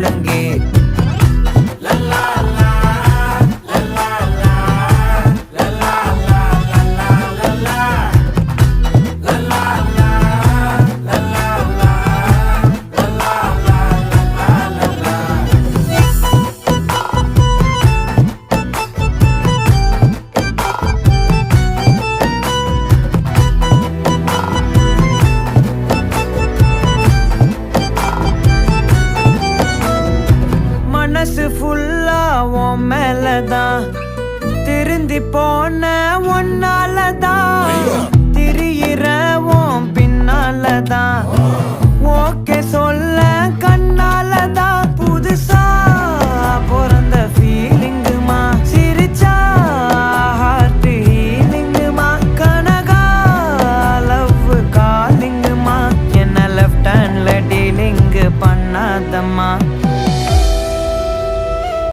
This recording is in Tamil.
முழங்கே. மனசு ஃபுல்லா உன் மேலதான், திருந்தி போன ஒன்னாலதான், திரியிற உன் பின்னாலதான், ஓகே சொல்ல கண்ணாலதான். புதுசா பிறந்த ஃபீலிங்குமா, சிரிச்சா ஹார்ட் ஹீலிங்குமா, கனகா லவ் காலிங்குமா, என்ன லெஃப்ட் ஹேண்ட்ல டீலிங்கு பண்ணாதம்மா.